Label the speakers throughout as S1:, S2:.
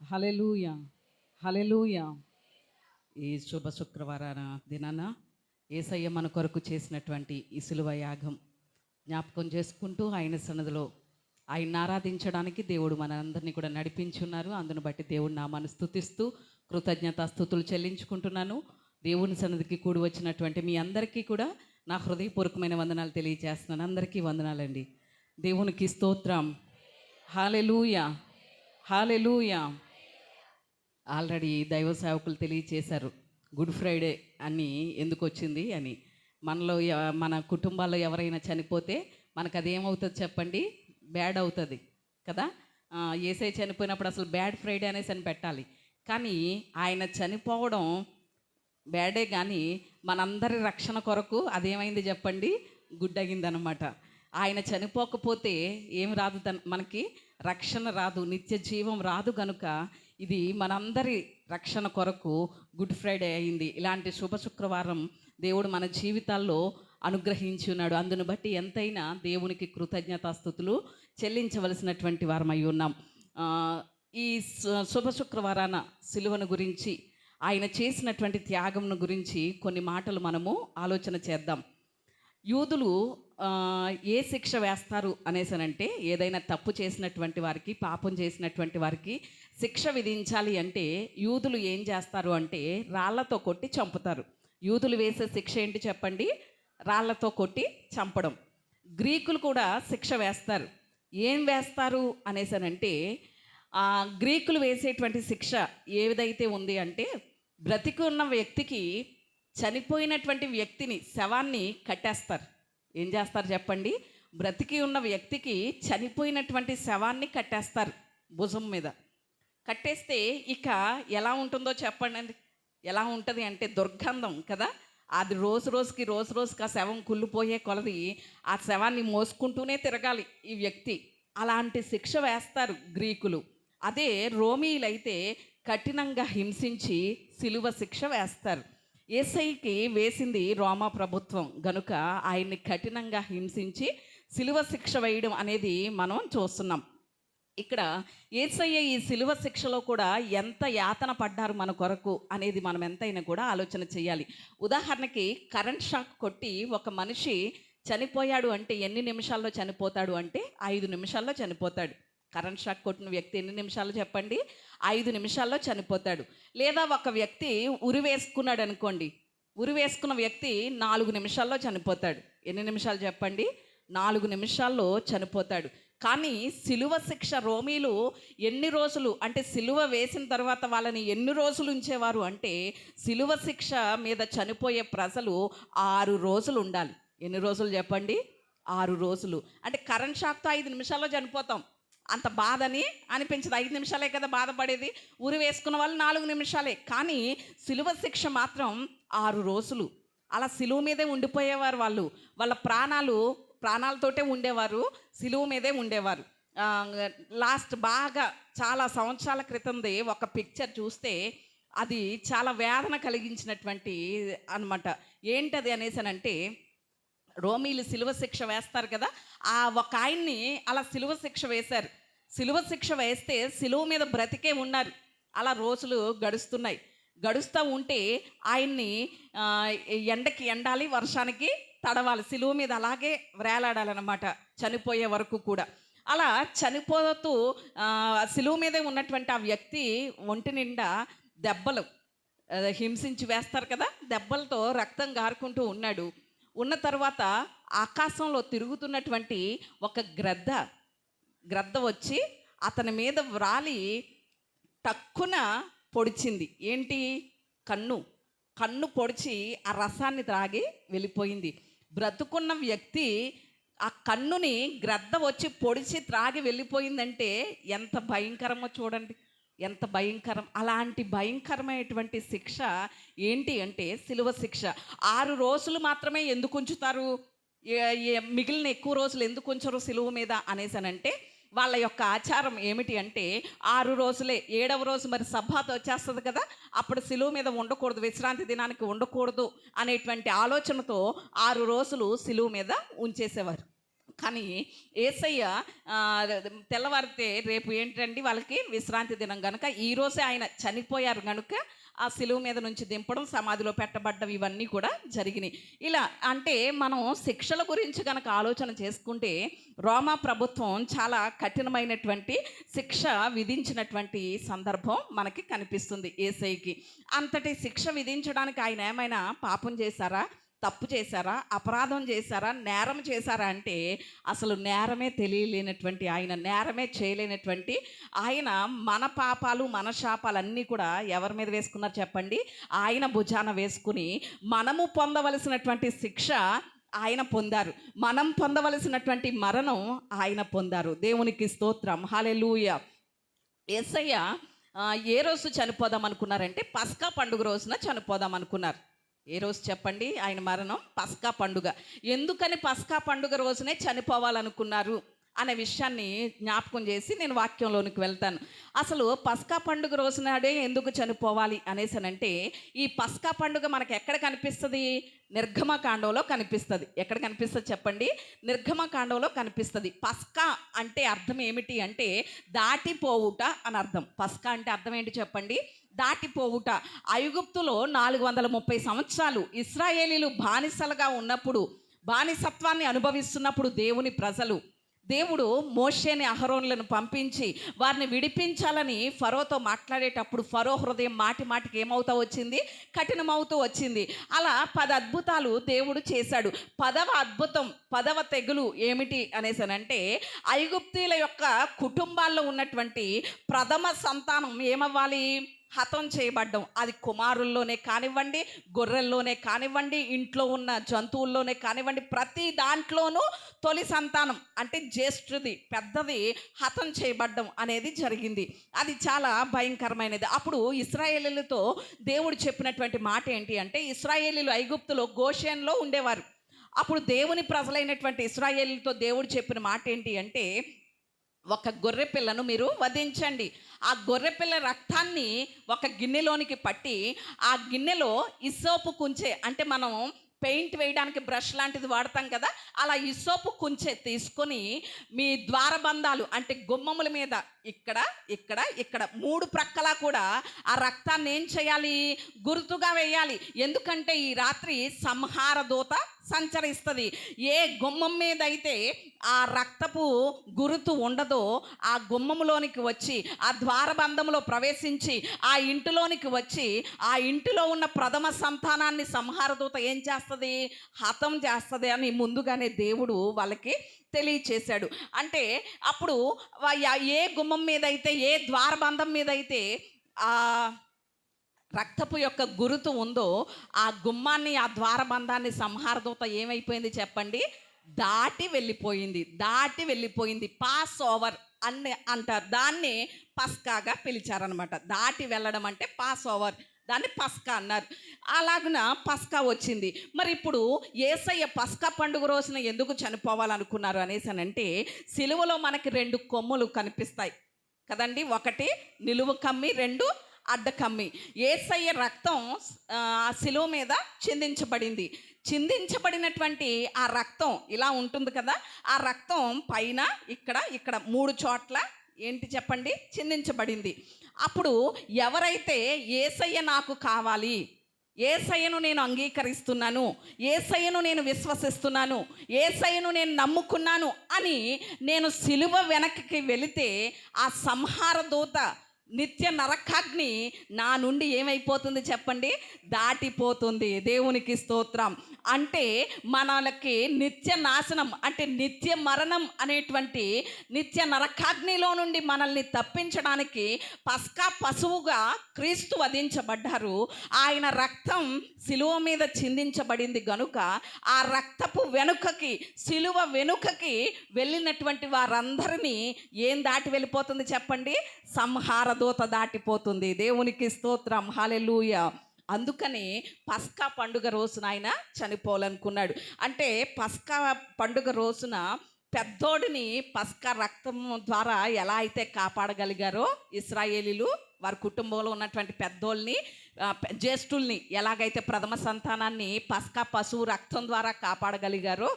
S1: హల్లెలూయా. హల్లెలూయా. ఈ శుభ శుక్రవారాన దినాన యేసయ్య మన కొరకు చేసినటువంటి ఈ సిలువ యాగం జ్ఞాపకం చేసుకుంటూ ఆయన సన్నిధిలో ఆయన్ని ఆరాధించడానికి దేవుడు మనందరినీ కూడా నడిపించున్నారు. అందును బట్టి దేవుడు నామాన్ని స్తుతిస్తూ కృతజ్ఞతాస్తుతులు చెల్లించుకుంటున్నాను. దేవుని సన్నిధికి కూడి వచ్చినటువంటి మీ అందరికీ కూడా నా హృదయపూర్వకమైన వందనాలు తెలియజేస్తున్నాను. అందరికీ వందనాలండి. దేవునికి స్తోత్రం. హల్లెలూయా. హల్లెలూయా. ఆల్రెడీ దైవ సేవకులు తెలియచేశారు గుడ్ ఫ్రైడే అని ఎందుకు వచ్చింది అని. మనలో మన కుటుంబాల్లో ఎవరైనా చనిపోతే మనకు అదేమవుతుంది చెప్పండి? బ్యాడ్ అవుతుంది కదా. యేసయ్య చనిపోయినప్పుడు అసలు బ్యాడ్ ఫ్రైడే అనేసి అని పెట్టాలి. కానీ ఆయన చనిపోవడం బ్యాడే, కానీ మనందరి రక్షణ కొరకు అదేమైంది చెప్పండి? గుడ్ అయిందనమాట. ఆయన చనిపోకపోతే ఏం రాదు, మనకి రక్షణ రాదు, నిత్య జీవం రాదు. కనుక ఇది మనందరి రక్షణ కొరకు గుడ్ ఫ్రైడే అయింది. ఇలాంటి శుభ శుక్రవారం దేవుడు మన జీవితాల్లో అనుగ్రహించి ఉన్నాడు. అందును బట్టి ఎంతైనా దేవునికి కృతజ్ఞతాస్తుతులు చెల్లించవలసినటువంటి వారమై ఉన్నాం. ఈ శుభ శుక్రవారాన సిలువను గురించి, ఆయన చేసినటువంటి త్యాగంను గురించి కొన్ని మాటలు మనము ఆలోచన చేద్దాం. యూదులు ఏ శిక్ష వేస్తారు అనేసనంటే, ఏదైనా తప్పు చేసినటువంటి వారికి, పాపం చేసినటువంటి వారికి శిక్ష విధించాలి అంటే యూదులు ఏం చేస్తారు అంటే రాళ్లతో కొట్టి చంపుతారు. యూదులు వేసే శిక్ష ఏంటి చెప్పండి? రాళ్లతో కొట్టి చంపడం. గ్రీకులు కూడా శిక్ష వేస్తారు. ఏం వేస్తారు అనేసనంటే, గ్రీకులు వేసేటువంటి శిక్ష ఏదైతే ఉంది అంటే, బ్రతికి ఉన్న వ్యక్తికి చనిపోయినటువంటి వ్యక్తిని, శవాన్ని కట్టేస్తారు. ఏం చేస్తారు చెప్పండి? బ్రతికి ఉన్న వ్యక్తికి చనిపోయినటువంటి శవాన్ని కట్టేస్తారు భుజం మీద. కట్టేస్తే ఇక ఎలా ఉంటుందో చెప్పండి. ఎలా ఉంటుంది అంటే దుర్గంధం కదా. అది రోజు రోజుకి ఆ శవం కుళ్ళిపోయే కొలది ఆ శవాన్ని మోసుకుంటూనే తిరగాలి ఈ వ్యక్తి. అలాంటి శిక్ష వేస్తారు గ్రీకులు. అదే రోమీలైతే కఠినంగా హింసించి సిలువ శిక్ష వేస్తారు. యేసయ్యకి వేసింది రోమా ప్రభుత్వం గనుక ఆయన్ని కఠినంగా హింసించి సిలువ శిక్ష వేయడం అనేది మనం చూస్తున్నాం. ఇక్కడ యేసయ్య ఈ సిలువ శిక్షలో కూడా ఎంత యాతన పడ్డారు మన కొరకు అనేది మనం ఎంతైనా కూడా ఆలోచన చేయాలి. ఉదాహరణకి కరెంట్ షాక్ కొట్టి ఒక మనిషి చనిపోయాడు అంటే ఎన్ని నిమిషాల్లో చనిపోతాడు అంటే 5 నిమిషాల్లో చనిపోతాడు. కరెంట్ షాక్ కొట్టిన వ్యక్తి ఎన్ని నిమిషాలు చెప్పండి? 5 నిమిషాల్లో చనిపోతాడు. లేదా ఒక వ్యక్తి ఉరి వేసుకున్నాడు అనుకోండి, ఉరి వేసుకున్న వ్యక్తి 4 నిమిషాల్లో చనిపోతాడు. ఎన్ని నిమిషాలు చెప్పండి? 4 నిమిషాల్లో చనిపోతాడు. కానీ సిలువ శిక్ష రోమీలు ఎన్ని రోజులు అంటే, సిలువ వేసిన తర్వాత వాళ్ళని ఎన్ని రోజులు ఉంచేవారు అంటే, సిలువ శిక్ష మీద చనిపోయే ప్రజలు 6 రోజులు ఉండాలి. ఎన్ని రోజులు చెప్పండి? 6 రోజులు. అంటే కరెంట్ షాక్తో 5 నిమిషాల్లో చనిపోతాం, అంత బాధని అనిపించదు. 5 నిమిషాలే కదా బాధపడేది. ఉరి వేసుకున్న వాళ్ళు 4 నిమిషాలే. కానీ సిలువ శిక్ష మాత్రం 6 రోజులు. అలా సిలువ మీదే ఉండిపోయేవారు వాళ్ళు. వాళ్ళ ప్రాణాలతోటే ఉండేవారు, సిలువ మీదే ఉండేవారు. లాస్ట్ బాగా చాలా సంవత్సరాల క్రితంది ఒక పిక్చర్ చూస్తే అది చాలా వేదన కలిగించినటువంటి అనమాట. ఏంటది అనేసనంటే, రోమీలు సిలువ శిక్ష వేస్తారు కదా, ఆ ఒక ఆయన్ని అలా సిలువ శిక్ష వేశారు. సిలువ శిక్ష వేస్తే సిలువ మీద బ్రతికే ఉన్నారు. అలా రోజులు గడుస్తూ ఉంటే ఆయన్ని ఎండకి ఎండాలి, వర్షానికి తడవాలి, సిలువ మీద అలాగే వేలాడాలన్నమాట చనిపోయే వరకు కూడా. అలా చనిపోతూ సిలువ మీదే ఉన్నటువంటి ఆ వ్యక్తి ఒంటి నిండా దెబ్బలు, హింసించి వేస్తారు కదా, దెబ్బలతో రక్తం గారుకుంటూ ఉన్నాడు. ఉన్న తర్వాత ఆకాశంలో తిరుగుతున్నటువంటి ఒక గ్రద్ద వచ్చి అతని మీద వ్రాలి టక్కున పొడిచింది. ఏంటి? కన్ను పొడిచి ఆ రసాన్ని త్రాగి వెళ్ళిపోయింది. బ్రతుకున్న వ్యక్తి ఆ కన్నుని గ్రద్ద వచ్చి పొడిచి త్రాగి వెళ్ళిపోయిందంటే ఎంత భయంకరమో చూడండి, ఎంత భయంకరం. అలాంటి భయంకరమైనటువంటి శిక్ష ఏంటి అంటే సిలువ శిక్ష. 6 రోజులు మాత్రమే ఎందుకు ఉంచుతారు? మిగిలిన ఎక్కువ రోజులు ఎందుకు ఉంచరు సిలువ మీద అనేసనంటే, వాళ్ళ యొక్క ఆచారం ఏమిటి అంటే 6 రోజులే. 7వ రోజు మరి సబ్బాత్ వచ్చేస్తుంది కదా, అప్పుడు సిలువ మీద ఉండకూడదు, విశ్రాంతి దినానికి ఉండకూడదు అనేటువంటి ఆలోచనతో 6 రోజులు సిలువ మీద ఉంచేసేవారు. కానీ యేసయ్య తెల్లవారితే రేపు ఏంటండి వాళ్ళకి విశ్రాంతి దినం కనుక ఈరోజే ఆయన చనిపోయారు కనుక ఆ సిలువ మీద నుంచి దింపడం, సమాధిలో పెట్టబడ్డం, ఇవన్నీ కూడా జరిగినాయి. ఇలా అంటే మనం శిక్షల గురించి కనుక ఆలోచన చేసుకుంటే రోమా ప్రభుత్వం చాలా కఠినమైనటువంటి శిక్ష విధించినటువంటి సందర్భం మనకి కనిపిస్తుంది యేసయ్యకి. అంతటి శిక్ష విధించడానికి ఆయన ఏమైనా పాపం చేశారా, తప్పు చేశారా, అపరాధం చేశారా, నేరం చేశారా అంటే అసలు నేరమే తెలియలేనటువంటి ఆయన, నేరమే చేయలేనటువంటి ఆయన మన పాపాలు మన శాపాలన్నీ కూడా ఎవరి మీద వేసుకున్నారు చెప్పండి? ఆయన భుజాన వేసుకుని మనము పొందవలసినటువంటి శిక్ష ఆయన పొందారు, మనం పొందవలసినటువంటి మరణం ఆయన పొందారు. దేవునికి స్తోత్రం, హల్లెలూయా. యేసయ్య ఏ రోజు చనిపోదాం అనుకున్నారంటే పస్కా పండుగ రోజున చనిపోదాం అనుకున్నారు. ఏ రోజు చెప్పండి? ఆయన మరణం పస్కా పండుగ. ఎందుకని పస్కా పండుగ రోజునే చనిపోవాలనుకున్నారు అనే విషయాన్ని జ్ఞాపకం చేసి నేను వాక్యంలోనికి వెళ్తాను. అసలు పస్కా పండుగ రోజునాడే ఎందుకు చనిపోవాలి అనేసనంటే, ఈ పస్కా పండుగ మనకు ఎక్కడ కనిపిస్తుంది? నిర్గమకాండంలో కనిపిస్తుంది. ఎక్కడ కనిపిస్తుంది చెప్పండి? నిర్గమకాండంలో కనిపిస్తుంది. పస్కా అంటే అర్థం ఏమిటి అంటే దాటిపోవుట అని అర్థం. పస్కా అంటే అర్థం ఏంటి చెప్పండి? దాటిపోవుట. ఐగుప్తులో 430 సంవత్సరాలు ఇశ్రాయేలీలు బానిసలుగా ఉన్నప్పుడు, బానిసత్వాన్ని అనుభవిస్తున్నప్పుడు దేవుడు మోషేని అహరోనులను పంపించి వారిని విడిపించాలని ఫరోతో మాట్లాడేటప్పుడు ఫరో హృదయం మాటికి ఏమవుతూ వచ్చింది? కఠినమవుతూ వచ్చింది. అలా 10 అద్భుతాలు దేవుడు చేశాడు. 10వ అద్భుతం, 10వ తెగులు ఏమిటి అనేసనంటే ఐగుప్తీల యొక్క కుటుంబాల్లో ఉన్నటువంటి ప్రథమ సంతానం ఏమవ్వాలి? హతం చేయబడ్డం. అది కుమారుల్లోనే కానివ్వండి, గొర్రెల్లోనే కానివ్వండి, ఇంట్లో ఉన్న జంతువుల్లోనే కానివ్వండి, ప్రతి దాంట్లోనూ తొలి సంతానం అంటే జ్యేష్ఠుది, పెద్దది హతం చేయబడ్డం అనేది జరిగింది. అది చాలా భయంకరమైనది. అప్పుడు ఇశ్రాయేలీలతో దేవుడు చెప్పినటువంటి మాట ఏంటి అంటే, ఇశ్రాయేలీలు ఐగుప్తులో గోషేన్లో ఉండేవారు. అప్పుడు దేవుని ప్రజలైనటువంటి ఇశ్రాయేలీలతో దేవుడు చెప్పిన మాట ఏంటి అంటే, ఒక గొర్రె పిల్లను మీరు వధించండి. ఆ గొర్రెపిల్ల రక్తాన్ని ఒక గిన్నెలోనికి పట్టి, ఆ గిన్నెలో ఇసోపు కుంచె అంటే మనం పెయింట్ వేయడానికి బ్రష్ లాంటిది వాడతాం కదా, అలా ఇసోపు కుంచె తీసుకొని మీ ద్వారబంధాలు అంటే గుమ్మముల మీద ఇక్కడ ఇక్కడ ఇక్కడ 3 ప్రక్కలా కూడా ఆ రక్తాన్ని ఏం చేయాలి? గుర్తుగా వేయాలి. ఎందుకంటే ఈ రాత్రి సంహార దూత సంచరిస్తుంది. ఏ గుమ్మం మీద అయితే ఆ రక్తపు గురుతు ఉండదో ఆ గుమ్మములోనికి వచ్చి, ఆ ద్వారబంధంలో ప్రవేశించి, ఆ ఇంటిలోనికి వచ్చి, ఆ ఇంటిలో ఉన్న ప్రథమ సంతానాన్ని సంహారదూత ఏం చేస్తుంది? హతం చేస్తుంది అని ముందుగానే దేవుడు వాళ్ళకి తెలియచేశాడు. అంటే అప్పుడు ఏ గుమ్మం మీద అయితే, ఏ ద్వారబంధం మీద అయితే ఆ రక్తపు యొక్క గురుతు ఉందో ఆ గుమ్మాన్ని, ఆ ద్వారబంధాన్ని సంహారదూత ఏమైపోయింది చెప్పండి? దాటి వెళ్ళిపోయింది. పాస్ ఓవర్ అని అంటారు. దాన్ని పస్కాగా పిలిచారనమాట. దాటి వెళ్ళడం అంటే పాస్ ఓవర్, దాన్ని పస్కా అన్నారు. అలాగున పస్కా వచ్చింది. మరి ఇప్పుడు యేసయ్య పస్కా పండుగ రోజున ఎందుకు చనిపోవాలనుకున్నారు అనేసనంటే, సిలువలో మనకి 2 కొమ్ములు కనిపిస్తాయి కదండి. ఒకటి నిలువు కమ్మి, 2 అడ్డకమ్మి. యేసయ్య రక్తం ఆ సిలువ మీద చిందించబడినటువంటి ఆ రక్తం ఇలా ఉంటుంది కదా, ఆ రక్తం పైన ఇక్కడ 3 చోట్ల ఏంటి చెప్పండి? చిందించబడింది. అప్పుడు ఎవరైతే యేసయ్య నాకు కావాలి, యేసయ్యను నేను అంగీకరిస్తున్నాను, యేసయ్యను నేను విశ్వసిస్తున్నాను, యేసయ్యను నేను నమ్ముకున్నాను అని నేను సిలువ వెనక్కి వెళితే ఆ సంహార దూత నిత్య నరకాగ్ని నా నుండి ఏమైపోతుంది చెప్పండి? దాటిపోతుంది. దేవునికి స్తోత్రం. అంటే మనకి నిత్య నాశనం అంటే నిత్య మరణం అనేటువంటి నిత్య నరకాగ్నిలో నుండి మనల్ని తప్పించడానికి పస్కా పశువుగా క్రీస్తు వధించబడ్డారు. ఆయన రక్తం సిలువ మీద చిందించబడింది గనుక ఆ రక్తపు వెనుకకి, సిలువ వెనుకకి వెళ్ళినటువంటి వారందరినీ ఏం దాటి వెళ్ళిపోతుంది చెప్పండి? సంహార దూత దాటిపోతుంది. దేవునికి స్తోత్రం, హల్లెలూయా. అందుకని పస్కా పండుగ రోజున ఆయన చనిపోవాలనుకున్నాడు. అంటే పస్కా పండుగ రోజున పెద్దోడిని పస్కా రక్తం ద్వారా ఎలా అయితే కాపాడగలిగారో ఇశ్రాయేలీలు, వారి కుటుంబంలో ఉన్నటువంటి పెద్దోళ్ళని, జ్యేష్ఠుల్ని ఎలాగైతే ప్రథమ సంతానాన్ని పస్కా పశువు రక్తం ద్వారా కాపాడగలిగారో,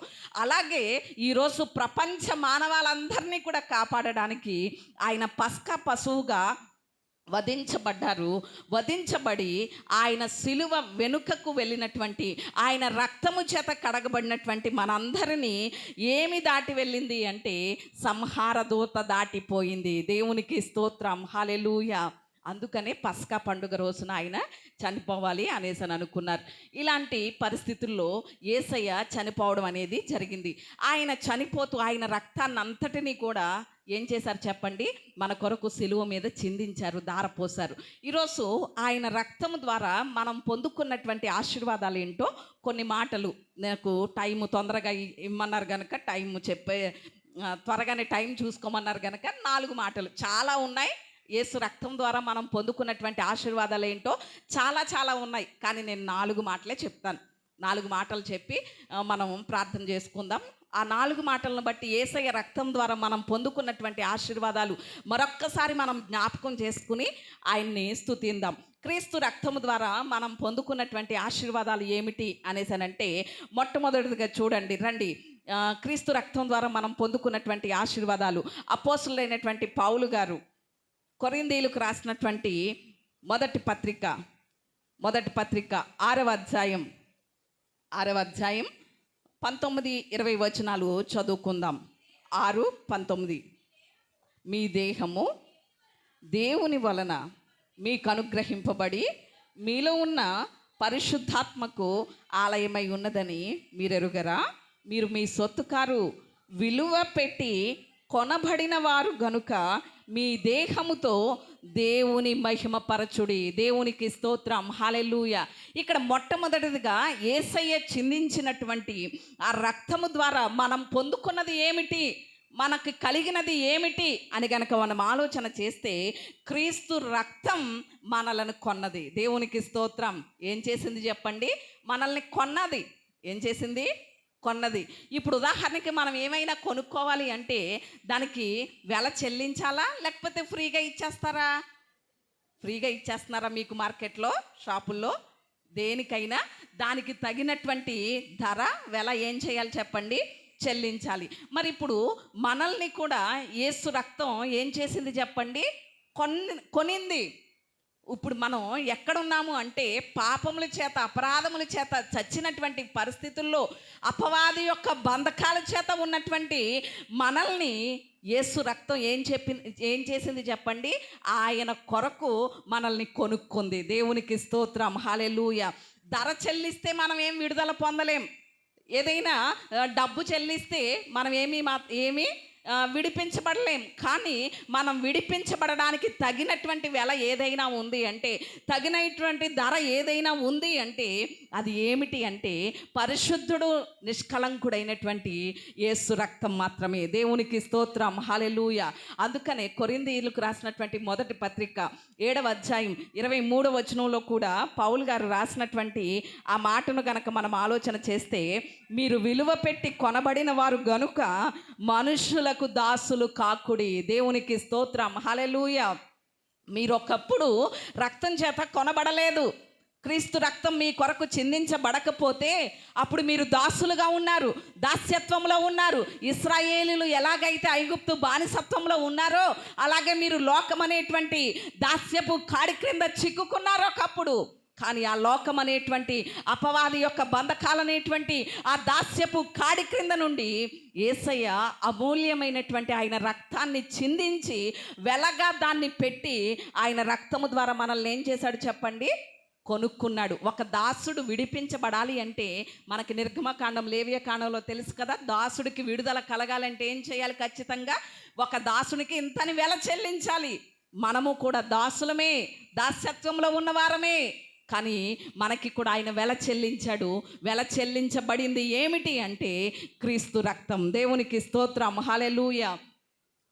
S1: అలాగే ఈరోజు ప్రపంచ మానవాళందరినీ కూడా కాపాడడానికి ఆయన పస్కా పశువుగా వధించబడ్డారు. వధించబడి ఆయన సిలువ వెనుకకు వెళ్ళినటువంటి, ఆయన రక్తము చేత కడగబడినటువంటి మనందరినీ ఏమి దాటి వెళ్ళింది అంటే సంహార దూత దాటిపోయింది. దేవునికి స్తోత్రం, హల్లెలూయా. అందుకనే పస్కా పండుగ రోజున ఆయన చనిపోవాలి అనేసి అని అనుకున్నారు. ఇలాంటి పరిస్థితుల్లో యేసయ్య చనిపోవడం అనేది జరిగింది. ఆయన చనిపోతూ ఆయన రక్తాన్ని అంతటినీ కూడా ఏం చేశారు చెప్పండి? మన కొరకు సిలువ మీద చిందించారు, ధారపోశారు. ఈరోజు ఆయన రక్తము ద్వారా మనం పొందుకున్నటువంటి ఆశీర్వాదాలు ఏంటో కొన్ని మాటలు, నాకు టైము తొందరగా ఇమ్మన్నారు కనుక త్వరగానే టైం చూసుకోమన్నారు కనుక 4 మాటలు, చాలా ఉన్నాయి. యేసు రక్తం ద్వారా మనం పొందుకున్నటువంటి ఆశీర్వాదాలు ఏంటో చాలా చాలా ఉన్నాయి, కానీ నేను 4 మాటలే చెప్తాను. 4 మాటలు చెప్పి మనం ప్రార్థన చేసుకుందాం. ఆ 4 మాటలను బట్టి యేసయ్య రక్తం ద్వారా మనం పొందుకున్నటువంటి ఆశీర్వాదాలు మరొక్కసారి మనం జ్ఞాపకం చేసుకుని ఆయన్ని స్తుతిందాం. క్రీస్తు రక్తము ద్వారా మనం పొందుకున్నటువంటి ఆశీర్వాదాలు ఏమిటి అనేసానంటే, మొట్టమొదటిగా చూడండి రండి, క్రీస్తు రక్తం ద్వారా మనం పొందుకున్నటువంటి ఆశీర్వాదాలు అపోస్తలుడైనటువంటి పౌలు గారు కొరింథీయులకు రాసినటువంటి మొదటి పత్రిక 6వ అధ్యాయం 19-20 వచనాలు చదువుకుందాం. 6:19. మీ దేహము దేవుని వలన మీకు అనుగ్రహింపబడి మీలో ఉన్న పరిశుద్ధాత్మకు ఆలయమై ఉన్నదని మీరెరుగరా? మీరు మీ సొత్తు కారు, విలువ పెట్టి కొనబడిన వారు గనుక మీ దేహముతో దేవుని మహిమపరచుడి. దేవునికి స్తోత్రం, హల్లెలూయా. ఇక్కడ మొట్టమొదటిదిగా యేసయ్య చిందించినటువంటి ఆ రక్తము ద్వారా మనం పొందుకున్నది ఏమిటి, మనకు కలిగినది ఏమిటి అని గనక మనం ఆలోచన చేస్తే, క్రీస్తు రక్తం మనలను కొన్నది. దేవునికి స్తోత్రం. ఏం చేసింది చెప్పండి? మనల్ని కొన్నది. ఏం చేసింది? కొన్నది. ఇప్పుడు ఉదాహరణకి మనం ఏమైనా కొనుక్కోవాలి అంటే దానికి వెల చెల్లించాలా, లేకపోతే ఫ్రీగా ఇచ్చేస్తారా? ఫ్రీగా ఇచ్చేస్తున్నారా మీకు మార్కెట్లో, షాపుల్లో? దేనికైనా దానికి తగినటువంటి ధర, వెల ఏం చేయాలి చెప్పండి? చెల్లించాలి. మరి ఇప్పుడు మనల్ని కూడా యేసు రక్తం ఏం చేసింది చెప్పండి? కొనింది. ఇప్పుడు మనం ఎక్కడున్నాము అంటే పాపముల చేత, అపరాధముల చేత చచ్చినటువంటి పరిస్థితుల్లో, అపవాది యొక్క బంధకాల చేత ఉన్నటువంటి మనల్ని యేసు రక్తం ఏం చేసింది చెప్పండి? ఆయన కొరకు మనల్ని కొనుక్కుంది. దేవునికి స్తోత్రం, హల్లెలూయా. ధర చెల్లిస్తే మనం ఏం విడుదల పొందలేం. ఏదైనా డబ్బు చెల్లిస్తే మనం ఏమీ విడిపించబడలేం. కానీ మనం విడిపించబడడానికి తగినటువంటి వెల ఏదైనా ఉంది అంటే, తగినటువంటి ధర ఏదైనా ఉంది అంటే అది ఏమిటి అంటే పరిశుద్ధుడు, నిష్కళంకుడైనటువంటి యేసు రక్తం మాత్రమే. దేవునికి స్తోత్రం, హల్లెలూయా. అందుకనే కొరింథీయులకు రాసినటువంటి మొదటి పత్రిక 7వ అధ్యాయం 23వ వచనంలో కూడా పౌలు గారు రాసినటువంటి ఆ మాటను గనక మనం ఆలోచన చేస్తే, మీరు విలువ పెట్టి కొనబడిన వారు గనుక మనుషులకు దాసులు కాకుడి. దేవునికి స్తోత్రం, హల్లెలూయా. మీరు ఒకప్పుడు రక్తం చేత కొనబడలేదు. క్రీస్తు రక్తం మీ కొరకు చిందించబడకపోతే అప్పుడు మీరు దాసులుగా ఉన్నారు, దాస్యత్వంలో ఉన్నారు. ఇశ్రాయేలీయులు ఎలాగైతే ఐగుప్తు బానిసత్వంలో ఉన్నారో అలాగే మీరు లోకం అనేటువంటి దాస్యపు కాడి క్రింద చిక్కుకున్నారో ఒకప్పుడు. కానీ ఆ లోకం అనేటువంటి అపవాది యొక్క బంధకాలనేటువంటి ఆ దాస్యపు కాడి క్రింద నుండి యేసయ్య అమూల్యమైనటువంటి ఆయన రక్తాన్ని చిందించి వెలగా దాన్ని పెట్టి ఆయన రక్తము ద్వారా మనల్ని ఏం చేశాడు చెప్పండి? కొనుక్కున్నాడు. ఒక దాసుడు విడిపించబడాలి అంటే మనకి నిర్గమకాండం, లేవియకాండంలో తెలుసు కదా, దాసుడికి విడుదల కలగాలంటే ఏం చేయాలి? ఖచ్చితంగా ఒక దాసునికి ఇంతని వెల చెల్లించాలి. మనము కూడా దాసులమే, దాస్యత్వంలో ఉన్నవారమే. కానీ మనకి కూడా ఆయన వెల చెల్లించాడు. వెల చెల్లించబడింది ఏమిటి అంటే క్రీస్తు రక్తం. దేవునికి స్తోత్రం, హల్లెలూయా.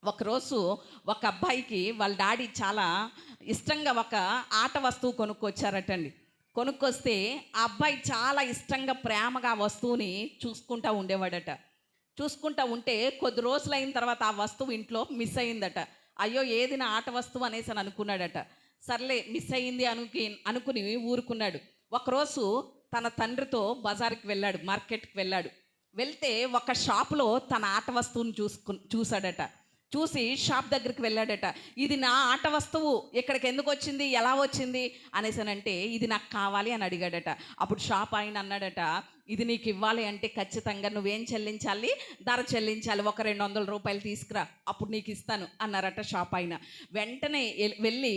S1: ఒకరోజు ఒక అబ్బాయికి వాళ్ళ డాడీ చాలా ఇష్టంగా ఒక ఆట వస్తువు కొనుక్కొచ్చారటండి. కొనుక్కొస్తే ఆ అబ్బాయి చాలా ఇష్టంగా, ప్రేమగా ఆ వస్తువుని చూసుకుంటూ ఉండేవాడట. చూసుకుంటూ ఉంటే కొద్ది రోజులైన తర్వాత ఆ వస్తువు ఇంట్లో మిస్ అయిందట. అయ్యో, ఏది నా ఆట వస్తువు అనేసి అని అనుకున్నాడట. సర్లే మిస్ అయ్యింది అనుకుని ఊరుకున్నాడు. ఒకరోజు తన తండ్రితో బజార్కి వెళ్ళాడు, మార్కెట్కి వెళ్ళాడు. వెళ్తే ఒక షాపులో తన ఆట వస్తువుని చూశాడట. చూసి షాప్ దగ్గరికి వెళ్ళాడట. ఇది నా ఆట వస్తువు, ఇక్కడికి ఎందుకు వచ్చింది, ఎలా వచ్చింది అనేసానంటే ఇది నాకు కావాలి అని అడిగాడట. అప్పుడు షాప్ ఆయన అన్నాడట, ఇది నీకు ఇవ్వాలి అంటే ఖచ్చితంగా నువ్వేం చెల్లించాలి, ధర చెల్లించాలి, ఒక 200 రూపాయలు తీసుకురా, అప్పుడు నీకు ఇస్తాను అన్నారట షాప్ ఆయన. వెంటనే వెళ్ళి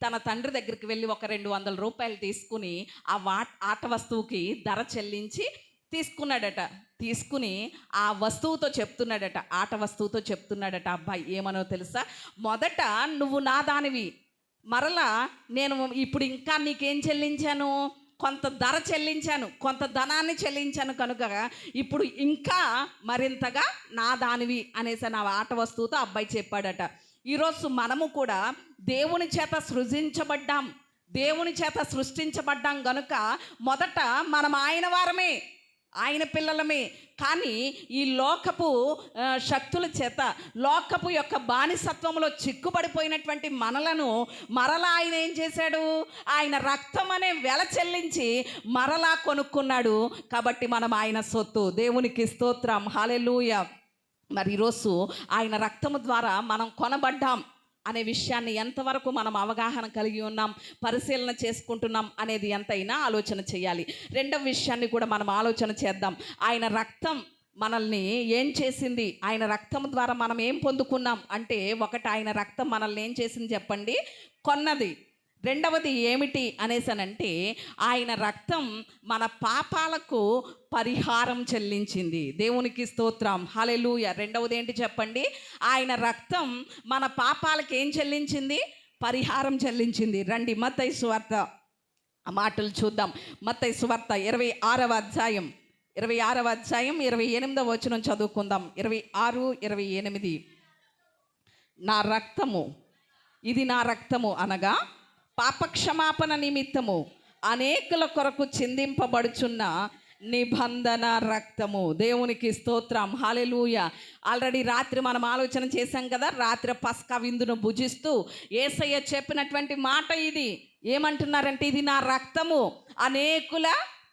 S1: తన తండ్రి దగ్గరికి వెళ్ళి ఒక 200 రూపాయలు తీసుకుని ఆ ఆట వస్తువుకి ధర చెల్లించి తీసుకున్నాడట. తీసుకుని ఆ వస్తువుతో చెప్తున్నాడట, ఆట వస్తువుతో చెప్తున్నాడట, అబ్బాయి ఏమనో తెలుసా, మొదట నువ్వు నా దానివి, మరలా నేను ఇప్పుడు ఇంకా నీకేం చెల్లించాను, కొంత ధర చెల్లించాను, కొంత ధనాన్ని చెల్లించాను, కనుక ఇప్పుడు ఇంకా మరింతగా నా దానివి అనేసి నా ఆట వస్తువుతో అబ్బాయి చెప్పాడట. ఈరోజు మనము కూడా దేవుని చేత సృజించబడ్డాం, దేవుని చేత సృష్టించబడ్డాం గనుక మొదట మనం ఆయన వారమే, ఆయన పిల్లలమే. కానీ ఈ లోకపు శక్తుల చేత, లోకపు యొక్క బానిసత్వంలో చిక్కుపడిపోయినటువంటి మనలను మరలా ఆయన ఏం చేశాడు, ఆయన రక్తం అనే వెల చెల్లించి మరలా కొనుక్కున్నాడు. కాబట్టి మనం ఆయన సొత్తు. దేవునికి స్తోత్రం, హల్లెలూయా. మరి ఈరోజు ఆయన రక్తము ద్వారా మనం కొనబడ్డాం అనే విషయాన్ని ఎంతవరకు మనం అవగాహన కలిగి ఉన్నాం, పరిశీలన చేసుకుంటున్నాం అనేది ఎంతైనా ఆలోచన చేయాలి. రెండవ విషయాన్ని కూడా మనం ఆలోచన చేద్దాం. ఆయన రక్తం మనల్ని ఏం చేసింది, ఆయన రక్తం ద్వారా మనం ఏం పొందుకున్నాం అంటే, ఒకటి ఆయన రక్తం మనల్ని ఏం చేసింది చెప్పండి, కొన్నది. రెండవది ఏమిటి అనేసనంటే, ఆయన రక్తం మన పాపాలకు పరిహారం చెల్లించింది. దేవునికి స్తోత్రం, హల్లెలూయా. రెండవది ఏంటి చెప్పండి, ఆయన రక్తం మన పాపాలకు ఏం చెల్లించింది, పరిహారం చెల్లించింది. రండి మత్తయి సువార్త ఆ మాటలు చూద్దాం. మత్తయి సువార్త 26వ అధ్యాయం 28వ వచనం చదువుకుందాం. 26, 28. నా రక్తము, ఇది నా రక్తము అనగా పాపక్షమాపణ నిమిత్తము అనేకుల కొరకు చిందింపబడుచున్న నిబంధన రక్తము. దేవునికి స్తోత్రం, హల్లెలూయా. ఆల్రెడీ రాత్రి మనం ఆలోచన చేశాం కదా, రాత్రి పస్కా విందును భుజిస్తూ యేసయ్య చెప్పినటువంటి మాట ఇది. ఏమంటున్నారంటే, ఇది నా రక్తము, అనేకుల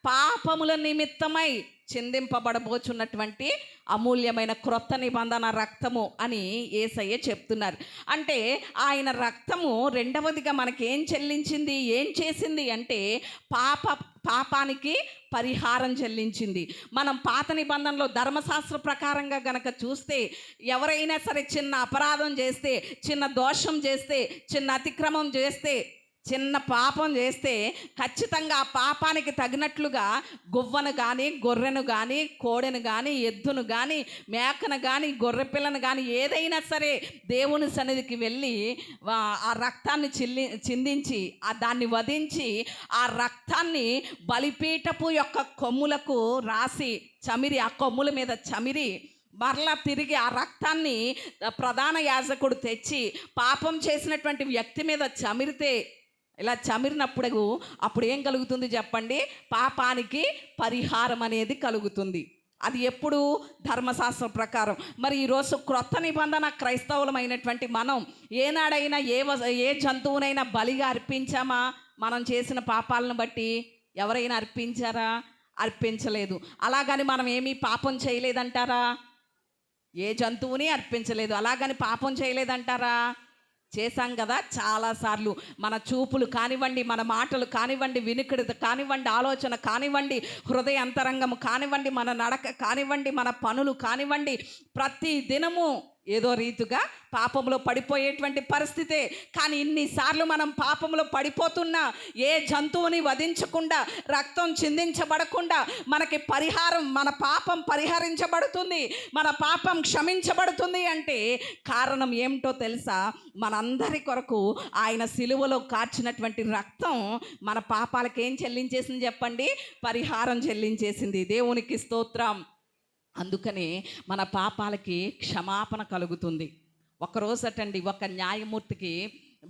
S1: పాపముల నిమిత్తమై చిందింపబడబోచున్నటువంటి అమూల్యమైన క్రొత్త నిబంధన రక్తము అని యేసయ్య చెప్తున్నారు. అంటే ఆయన రక్తము రెండవదిగా మనకేం చెల్లించింది, ఏం చేసింది అంటే పాపానికి పరిహారం చెల్లించింది. మనం పాత నిబంధనలో ధర్మశాస్త్ర ప్రకారంగా గనక చూస్తే, ఎవరైనా సరే చిన్న అపరాధం చేస్తే, చిన్న దోషం చేస్తే, చిన్న అతిక్రమం చేస్తే, చిన్న పాపం చేస్తే ఖచ్చితంగా ఆ పాపానికి తగినట్లుగా గువ్వను కానీ, గొర్రెను కానీ, కోడెను కానీ, ఎద్దును కానీ, మేకను కానీ, గొర్రె పిల్లను కానీ ఏదైనా సరే దేవుని సన్నిధికి వెళ్ళి ఆ రక్తాన్ని చిందించి దాన్ని వధించి ఆ రక్తాన్ని బలిపీఠపు యొక్క కొమ్ములకు రాసి చమిరి, ఆ కొమ్ముల మీద చమిరి మరలా తిరిగి ఆ రక్తాన్ని ప్రధాన యాజకుడు తెచ్చి పాపం చేసినటువంటి వ్యక్తి మీద చమిరితే, ఇలా చమిరినప్పుడు అప్పుడు ఏం కలుగుతుంది చెప్పండి, పాపానికి పరిహారం అనేది కలుగుతుంది. అది ఎప్పుడు, ధర్మశాస్త్ర ప్రకారం. మరి ఈరోజు క్రొత్త నిబంధన క్రైస్తవులమైనటువంటి మనం ఏనాడైనా ఏ జంతువునైనా బలిగా అర్పించామా? మనం చేసిన పాపాలను బట్టి ఎవరైనా అర్పించారా? అర్పించలేదు. అలాగని మనం ఏమీ పాపం చేయలేదంటారా? ఏ జంతువుని అర్పించలేదు. అలాగని పాపం చేయలేదంటారా? చేశాం కదా చాలాసార్లు. మన చూపులు కానివ్వండి, మన మాటలు కానివ్వండి, వినికిడి కానివ్వండి, ఆలోచన కానివ్వండి, హృదయ అంతరంగము కానివ్వండి, మన నడక కానివ్వండి, మన పనులు కానివ్వండి, ప్రతి దినము ఏదో రీతిగా పాపంలో పడిపోయేటువంటి పరిస్థితే. కానీ ఇన్నిసార్లు మనం పాపంలో పడిపోతున్నా ఏ జంతువుని వధించకుండా, రక్తం చిందించబడకుండా మనకి పరిహారం, మన పాపం పరిహరించబడుతుంది, మన పాపం క్షమించబడుతుంది అంటే కారణం ఏమిటో తెలుసా? మనందరి కొరకు ఆయన సిలువలో కార్చినటువంటి రక్తం మన పాపాలకు ఏం చెల్లించేసింది చెప్పండి? పరిహారం చెల్లించేసింది. దేవునికి స్తోత్రం. అందుకనే మన పాపాలకి క్షమాపణ కలుగుతుంది. ఒకరోజటండి ఒక న్యాయమూర్తికి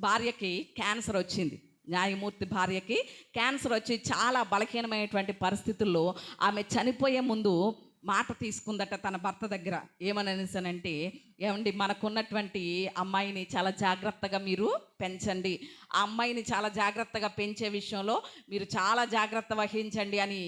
S1: భార్యకి క్యాన్సర్ వచ్చింది. న్యాయమూర్తి భార్యకి క్యాన్సర్ వచ్చి చాలా బలహీనమైనటువంటి పరిస్థితుల్లో ఆమె చనిపోయే ముందు మాట తీసుకుందట తన భర్త దగ్గర. ఏమననేసానంటే, ఏమండి మనకున్నటువంటి అమ్మాయిని చాలా జాగ్రత్తగా మీరు పెంచండి, ఆ అమ్మాయిని చాలా జాగ్రత్తగా పెంచే విషయంలో మీరు చాలా జాగ్రత్త వహించండి అని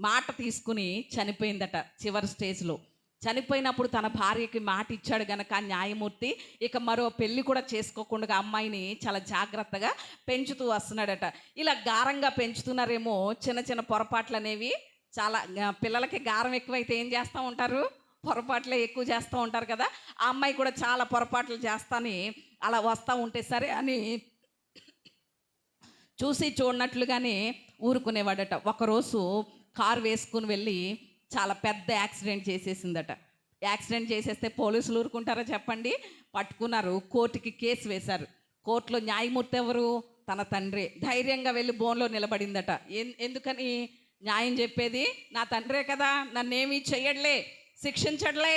S1: మాట తీసుకుని చనిపోయిందట చివరి స్టేజ్లో. చనిపోయినప్పుడు తన భార్యకి మాట ఇచ్చాడు గనక న్యాయమూర్తి ఇక మరో పెళ్ళి కూడా చేసుకోకుండా అమ్మాయిని చాలా జాగ్రత్తగా పెంచుతూ వస్తున్నాడట. ఇలా గారంగా పెంచుతున్నారేమో, చిన్న చిన్న పొరపాట్లు అనేవి చాలా పిల్లలకి గారం ఎక్కువైతే ఏం చేస్తూ ఉంటారు, పొరపాట్లే ఎక్కువ చేస్తూ ఉంటారు కదా. ఆ అమ్మాయి కూడా చాలా పొరపాట్లు చేస్తాని అలా వస్తూ ఉంటే సరే అని చూసి చూడనట్లుగానే ఊరుకునేవాడట. ఒకరోజు కారు వేసుకుని వెళ్ళి చాలా పెద్ద యాక్సిడెంట్ చేసేసిందట. యాక్సిడెంట్ చేసేస్తే పోలీసులు ఊరుకుంటారా చెప్పండి? పట్టుకున్నారు, కోర్టుకి కేసు వేశారు. కోర్టులో న్యాయమూర్తి ఎవరు? తన తండ్రి. ధైర్యంగా వెళ్ళి బోన్లో నిలబడిందట. ఎందుకని న్యాయం చెప్పేది? నా తండ్రే కదా, నన్నేమీ చెయ్యట్లే, శిక్షించట్లే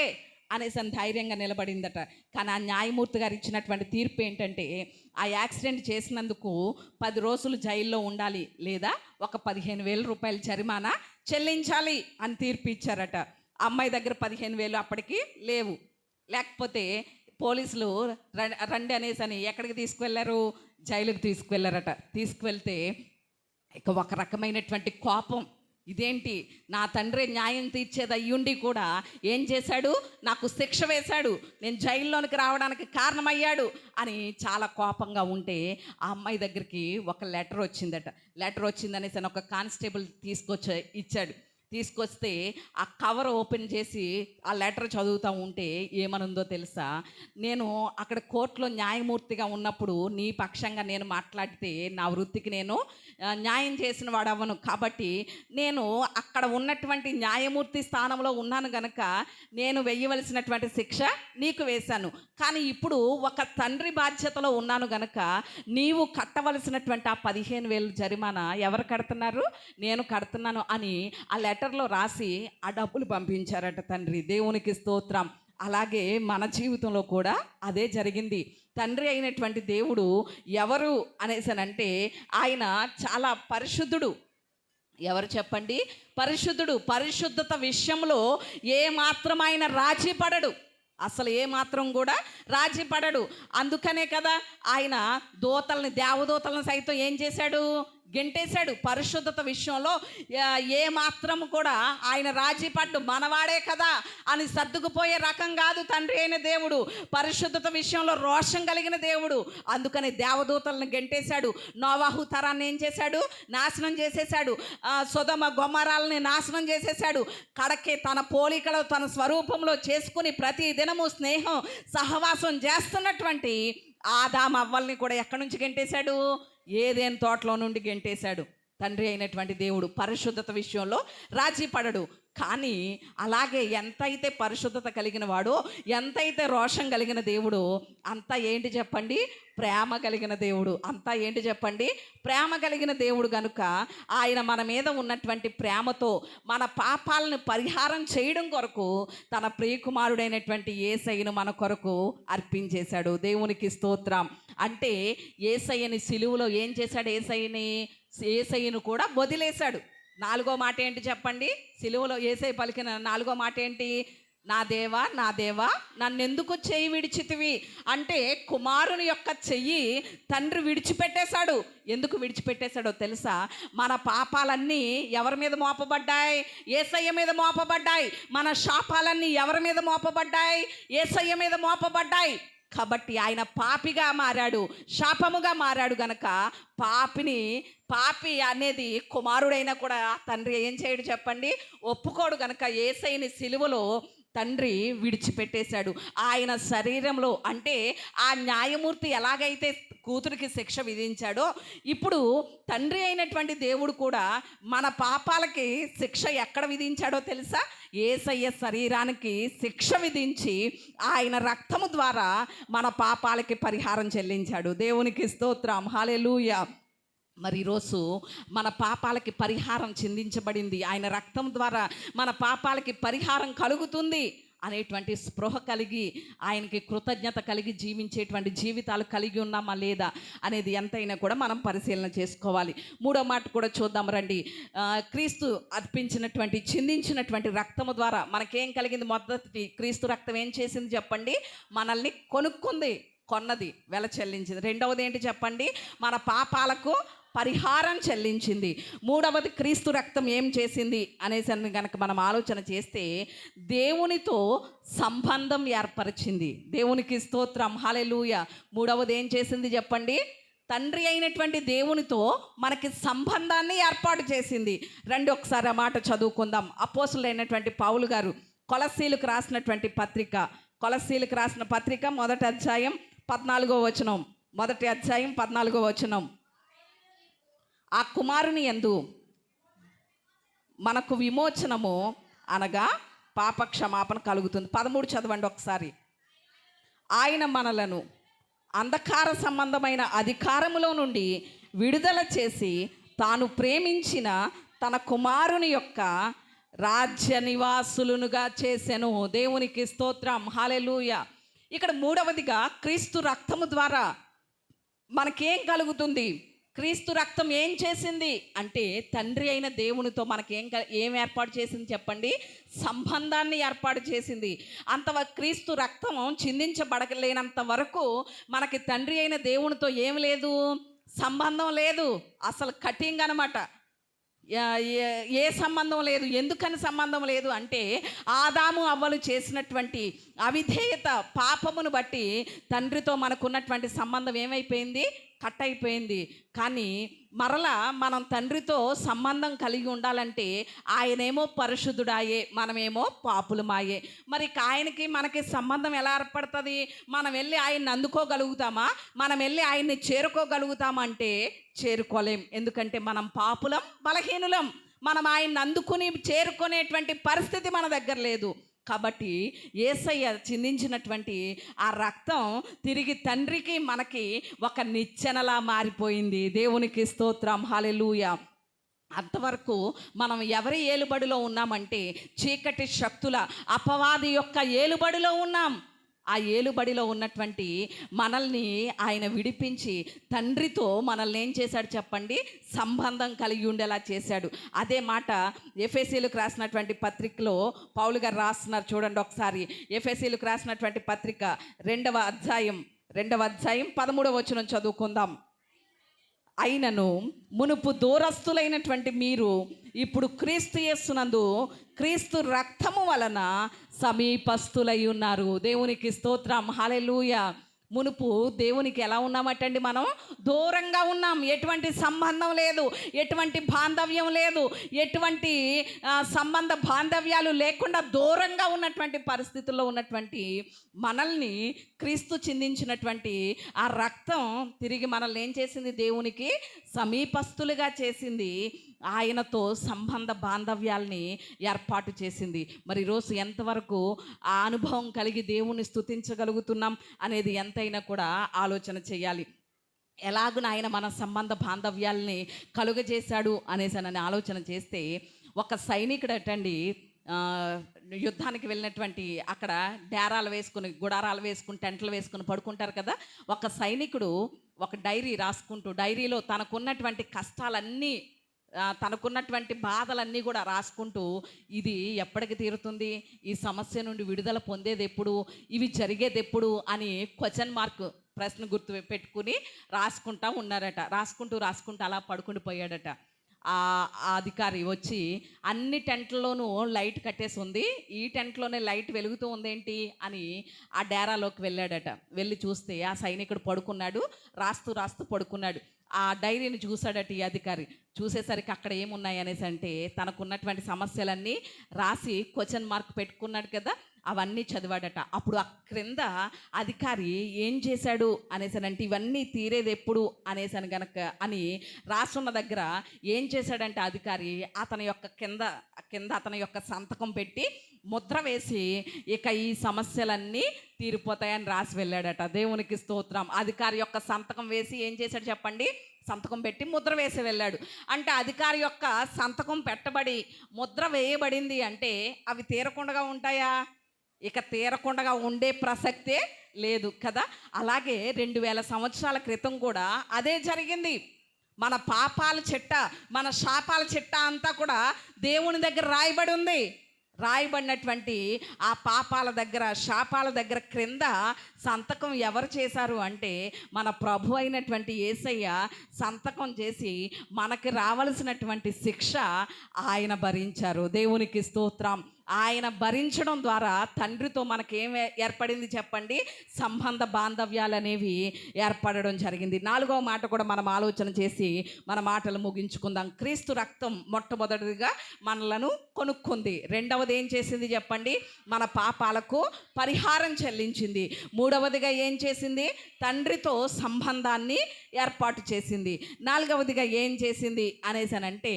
S1: అనేసి అని ధైర్యంగా నిలబడిందట. కానీ ఆ న్యాయమూర్తి గారు ఇచ్చినటువంటి తీర్పు ఏంటంటే, ఆ యాక్సిడెంట్ చేసినందుకు 10 రోజులు జైల్లో ఉండాలి, లేదా ఒక 15,000 రూపాయల జరిమానా చెల్లించాలి అని తీర్పు ఇచ్చారట. అమ్మాయి దగ్గర 15,000 అప్పటికి లేవు. లేకపోతే పోలీసులు రండి అనేసి అని ఎక్కడికి తీసుకువెళ్ళారు? జైలుకి తీసుకువెళ్ళారట. తీసుకువెళ్తే ఇక ఒక రకమైనటువంటి కోపం, ఇదేంటి నా తండ్రి న్యాయం తీర్చేది అయ్యుండి కూడా ఏం చేశాడు, నాకు శిక్ష వేశాడు, నేను జైల్లోనికి రావడానికి కారణమయ్యాడు అని చాలా కోపంగా ఉంటే ఆ అమ్మాయి దగ్గరికి ఒక లెటర్ వచ్చిందట. లెటర్ వచ్చిందనేసి ఒక కానిస్టేబుల్ ఇచ్చాడు. తీసుకొస్తే ఆ కవర్ ఓపెన్ చేసి ఆ లెటర్ చదువుతూ ఉంటే ఏమనుందో తెలుసా? నేను అక్కడ కోర్టులో న్యాయమూర్తిగా ఉన్నప్పుడు నీ పక్షంగా నేను మాట్లాడితే నా వృత్తికి నేను న్యాయం చేసిన వాడు అవ్వను, కాబట్టి నేను అక్కడ ఉన్నటువంటి న్యాయమూర్తి స్థానంలో ఉన్నాను గనక నేను వెయ్యవలసినటువంటి శిక్ష నీకు వేశాను. కానీ ఇప్పుడు ఒక తండ్రి బాధ్యతలో ఉన్నాను గనక నీవు కట్టవలసినటువంటి ఆ 15,000 జరిమానా ఎవరు కడుతున్నారు? నేను కడుతున్నాను అని ఆ లెటర్లో రాసి ఆ డబ్బులు పంపించారట తండ్రి. దేవునికి స్తోత్రం. అలాగే మన జీవితంలో కూడా అదే జరిగింది. తండ్రి అయినటువంటి దేవుడు ఎవరు అనేసనంటే ఆయన చాలా పరిశుద్ధుడు. ఎవరు చెప్పండి? పరిశుద్ధుడు. పరిశుద్ధత విషయంలో ఏ మాత్రం ఆయన రాజీ పడడు, అసలు ఏ మాత్రం కూడా రాజీ పడడు. అందుకనే కదా ఆయన దూతల్ని, దేవదూతలను సైతం ఏం చేశాడు? గెంటేశాడు. పరిశుద్ధత విషయంలో ఏ మాత్రం కూడా ఆయన రాజీ పడ్డు. మనవాడే కదా అని సర్దుకుపోయే రకం కాదు తండ్రి అయిన దేవుడు. పరిశుద్ధత విషయంలో రోషం కలిగిన దేవుడు. అందుకని దేవదూతలను గెంటేశాడు. నోవాహు తరాన్ని ఏం చేశాడు? నాశనం చేసేశాడు. సొదొమ గొమొరాలని నాశనం చేసేశాడు. కడకే తన పోలికలో తన స్వరూపంలో చేసుకుని ప్రతి దినము స్నేహం సహవాసం చేస్తున్నటువంటి ఆదాము అవ్వల్ని కూడా ఎక్కడి నుంచి గెంటేశాడు? ఏదైనా తోటలో నుండి గెంటేశాడు. తండ్రి అయినటువంటి దేవుడు పరిశుద్ధత విషయంలో రాజీ పడడు. కానీ అలాగే ఎంతైతే పరిశుద్ధత కలిగిన వాడో, ఎంతైతే రోషం కలిగిన దేవుడో, అంతా ఏంటి చెప్పండి? ప్రేమ కలిగిన దేవుడు. అంతా ఏంటి చెప్పండి? ప్రేమ కలిగిన దేవుడు. కనుక ఆయన మన మీద ఉన్నటువంటి ప్రేమతో మన పాపాలను పరిహారం చేయడం కొరకు తన ప్రియకుమారుడైనటువంటి యేసయ్యను మన కొరకు అర్పించేశాడు. దేవునికి స్తోత్రం. అంటే యేసయ్యని సిలువలో ఏం చేశాడు? యేసయ్యను కూడా వదిలేశాడు. 4వ మాట ఏంటి చెప్పండి? సిలువలో యేసయ్య పలికిన 4వ మాట ఏంటి? నా దేవా, నా దేవా, నన్నెందుకు చెయ్యి విడిచితివి అంటే కుమారుని యొక్క చెయ్యి తండ్రి విడిచిపెట్టేశాడు. ఎందుకు విడిచిపెట్టేశాడో తెలుసా? మన పాపాలన్నీ ఎవరి మీద మోపబడ్డాయి? యేసయ్య మీద మోపబడ్డాయి. మన శాపాలన్నీ ఎవరి మీద మోపబడ్డాయి? యేసయ్య మీద మోపబడ్డాయి. కాబట్టి ఆయన పాపిగా మారాడు, శాపముగా మారాడు. గనక పాపి అనేది కుమారుడైనా కూడా తండ్రి ఏం చేయడు చెప్పండి? ఒప్పుకోడు. గనక యేసయ్యని సిలువలో తండ్రి విడిచిపెట్టేశాడు. ఆయన శరీరంలో, అంటే ఆ న్యాయమూర్తి ఎలాగైతే కూతురికి శిక్ష విధించాడో, ఇప్పుడు తండ్రి అయినటువంటి దేవుడు కూడా మన పాపాలకి శిక్ష ఎక్కడ విధించాడో తెలుసా? యేసయ్య శరీరానికి శిక్ష విధించి ఆయన రక్తము ద్వారా మన పాపాలకి పరిహారం చెల్లించాడు. దేవునికి స్తోత్రం. హల్లెలూయా. మరి ఈరోజు మన పాపాలకి పరిహారం చెందించబడింది. ఆయన రక్తం ద్వారా మన పాపాలకి పరిహారం కలుగుతుంది. అనేటువంటి స్పృహ కలిగి ఆయనకి కృతజ్ఞత కలిగి జీవించేటువంటి జీవితాలు కలిగి ఉన్నామా లేదా అనేది ఎంతైనా కూడా మనం పరిశీలన చేసుకోవాలి. మూడో మాట కూడా చూద్దాం రండి. క్రీస్తు అర్పించినటువంటి చిందించినటువంటి రక్తము ద్వారా మనకేం కలిగింది? మొదటి క్రీస్తు రక్తం ఏం చేసింది చెప్పండి? మనల్ని కొన్నది, వెల చెల్లించింది. రెండవది ఏంటి చెప్పండి? మన పాపాలకు పరిహారం చెల్లించింది. మూడవది క్రీస్తు రక్తం ఏం చేసింది అనేసి కనుక మనం ఆలోచన చేస్తే దేవునితో సంబంధం ఏర్పరిచింది. దేవునికి స్తోత్రం, హల్లెలూయా. మూడవది ఏం చేసింది చెప్పండి? తండ్రి అయినటువంటి దేవునితో మనకి సంబంధాన్ని ఏర్పాటు చేసింది. రండి ఒకసారి ఆ మాట చదువుకుందాం. అపోస్తులైనటువంటి పౌలు గారు కొలస్సీలకు రాసినటువంటి పత్రిక మొదటి అధ్యాయం 14వ వచనం. మొదటి అధ్యాయం 14వ వచనం. ఆ కుమారుని యందు మనకు విమోచనము అనగా పాప క్షమాపణ కలుగుతుంది. 13 చదవండి ఒకసారి. ఆయన మనలను అంధకార సంబంధమైన అధికారములో నుండి విడుదల చేసి తాను ప్రేమించిన తన కుమారుని యొక్క రాజ్య నివాసులునుగా చేసెను. దేవునికి స్తోత్రం, హల్లెలూయా. ఇక్కడ మూడవదిగా క్రీస్తు రక్తము ద్వారా మనకేం కలుగుతుంది? క్రీస్తు రక్తం ఏం చేసింది అంటే తండ్రి అయిన దేవునితో మనకేం ఏర్పాటు చేసింది చెప్పండి? సంబంధాన్ని ఏర్పాటు చేసింది. క్రీస్తు రక్తం చిందించబడలేనంత వరకు మనకి తండ్రి అయిన దేవునితో ఏం లేదు, సంబంధం లేదు. అసలు కఠినంగా అనమాట. ఏ సంబంధం లేదు. ఎందుకని సంబంధం లేదు అంటే ఆదాము అవ్వలు చేసినటువంటి అవిధేయత పాపమును బట్టి తండ్రితో మనకున్నటువంటి సంబంధం ఏమైపోయింది? కట్ అయిపోయింది. కానీ మరలా మనం తండ్రితో సంబంధం కలిగి ఉండాలంటే ఆయనేమో పరిశుద్ధుడాయే, మనమేమో పాపులమాయే. మరి ఆయనకి మనకి సంబంధం ఎలా ఏర్పడుతుంది? మనం వెళ్ళి ఆయన్ని అందుకోగలుగుతామా? మనం వెళ్ళి ఆయన్ని చేరుకోగలుగుతామా అంటే చేరుకోలేం. ఎందుకంటే మనం పాపులం, బలహీనులం. మనం ఆయన్ని అందుకుని చేరుకునేటువంటి పరిస్థితి మన దగ్గర లేదు. కాబట్టి యేసయ్య చిందించినటువంటి ఆ రక్తం తిరిగి తండ్రికి మనకి ఒక నిచ్చెనలా మారిపోయింది. దేవునికి స్తోత్రం, హల్లెలూయా. అంతవరకు మనం ఎవరి ఏలుబడిలో ఉన్నామంటే చీకటి శక్తుల అపవాది యొక్క ఏలుబడిలో ఉన్నాం. ఆ ఏలుబడిలో ఉన్నటువంటి మనల్ని ఆయన విడిపించి తండ్రితో మనల్ని ఏం చేశాడు చెప్పండి? సంబంధం కలిగి ఉండేలా చేశాడు. అదే మాట ఎఫెసీయులకు రాసినటువంటి పత్రికలో పౌలు గారు రాస్తున్నారు. చూడండి ఒకసారి. ఎఫెసీయులకు రాసినటువంటి పత్రిక 2వ అధ్యాయం 13వ వచనం చదువుకుందాం. అయినను మునుపు దూరస్తులైనటువంటి మీరు ఇప్పుడు క్రీస్తు యేసునందు క్రీస్తు రక్తము వలన సమీపస్తులై ఉన్నారు. దేవునికి స్తోత్రం, హల్లెలూయా. మునుపు దేవునికి ఎలా ఉన్నామటండి? మనం దూరంగా ఉన్నాం. ఎటువంటి సంబంధం లేదు, ఎటువంటి బాంధవ్యం లేదు, ఎటువంటి సంబంధ బాంధవ్యాలు లేకుండా దూరంగా ఉన్నటువంటి పరిస్థితుల్లో ఉన్నటువంటి మనల్ని క్రీస్తు చిందించినటువంటి ఆ రక్తం తిరిగి మనల్ని ఏం చేసింది? దేవునికి సమీపస్తులుగా చేసింది. ఆయనతో సంబంధ బాంధవ్యాల్ని ఏర్పాటు చేసింది. మరి ఈరోజు ఎంతవరకు ఆ అనుభవం కలిగి దేవుణ్ణి స్తుతించగలుగుతున్నాం అనేది ఎంతైనా కూడా ఆలోచన చేయాలి. ఎలాగున ఆయన మన సంబంధ బాంధవ్యాల్ని కలుగజేశాడు అనేసి ఆలోచన చేస్తే ఒక సైనికుడు అటండి యుద్ధానికి వెళ్ళినటువంటి అక్కడ డేరాలు వేసుకుని గుడారాలు వేసుకుని టెంట్లు వేసుకుని పడుకుంటారు కదా. ఒక సైనికుడు ఒక డైరీ రాసుకుంటూ డైరీలో తనకున్నటువంటి కష్టాలన్నీ తనకున్నటువంటి బాధలన్నీ కూడా రాసుకుంటూ ఇది ఎప్పటికి తీరుతుంది, ఈ సమస్య నుండి విడుదల పొందేది ఎప్పుడు, ఇవి జరిగేది ఎప్పుడు అని క్వశ్చన్ మార్క్ ప్రశ్న గుర్తు పెట్టుకుని రాసుకుంటా ఉన్నారట. రాసుకుంటూ అలా పడుకుని పోయాడట. ఆ అధికారి వచ్చి అన్ని టెంట్లలోనూ లైట్ కట్టేసి ఉంది, ఈ టెంట్లోనే లైట్ వెలుగుతూ ఉందేంటి అని ఆ డేరాలోకి వెళ్ళాడట. వెళ్ళి చూస్తే ఆ సైనికుడు పడుకున్నాడు, రాస్తూ పడుకున్నాడు. ఆ డైరీని చూశాడట ఈ అధికారి. చూసేసరికి అక్కడ ఏమున్నాయి అనేసి అంటే తనకున్నటువంటి సమస్యలన్నీ రాసి క్వశ్చన్ మార్క్ పెట్టుకున్నాడు కదా, అవన్నీ చదివాడట. అప్పుడు ఆ క్రింద అధికారి ఏం చేశాడు అనేసానంటే ఇవన్నీ తీరేది ఎప్పుడు అనేసాను గనక అని రాసున్న దగ్గర ఏం చేశాడంటే అధికారి అతని యొక్క కింద అతని యొక్క సంతకం పెట్టి ముద్ర వేసి ఇక ఈ సమస్యలన్నీ తీరిపోతాయని రాసి వెళ్ళాడట. దేవునికి స్తోత్రం. అధికారి యొక్క సంతకం వేసి ఏం చేశాడు చెప్పండి? సంతకం పెట్టి ముద్ర వేసి వెళ్ళాడు. అంటే అధికారి యొక్క సంతకం పెట్టబడి ముద్ర వేయబడింది అంటే అవి తీరకుండా ఉంటాయా? ఇక తీరకుండా ఉండే ప్రసక్తే లేదు కదా. అలాగే 2000 సంవత్సరాల క్రితం కూడా అదే జరిగింది. మన పాపాల చిట్ట, మన శాపాల చిట్ట అంతా కూడా దేవుని దగ్గర రాయబడి ఉంది. రాయబడినటువంటి ఆ పాపాల దగ్గర, శాపాల దగ్గర క్రింద సంతకం ఎవరు చేశారు అంటే మన ప్రభు అయినటువంటి యేసయ్య సంతకం చేసి మనకి రావలసినటువంటి శిక్ష ఆయన భరించారు. దేవునికి స్తోత్రం. ఆయన భరించడం ద్వారా తండ్రితో మనకేం ఏర్పడింది చెప్పండి? సంబంధ బాంధవ్యాలు అనేవి ఏర్పడడం జరిగింది. 4వ మాట కూడా మనం ఆలోచన చేసి మన మాటలు ముగించుకుందాం. క్రీస్తు రక్తం మొట్టమొదటిగా మనలను కొనుక్కుంది. రెండవది ఏం చేసింది చెప్పండి? మన పాపాలకు పరిహారం చెల్లించింది. మూడవదిగా ఏం చేసింది? తండ్రితో సంబంధాన్ని ఏర్పాటు చేసింది. 4వదిగా ఏం చేసింది అనేసానంటే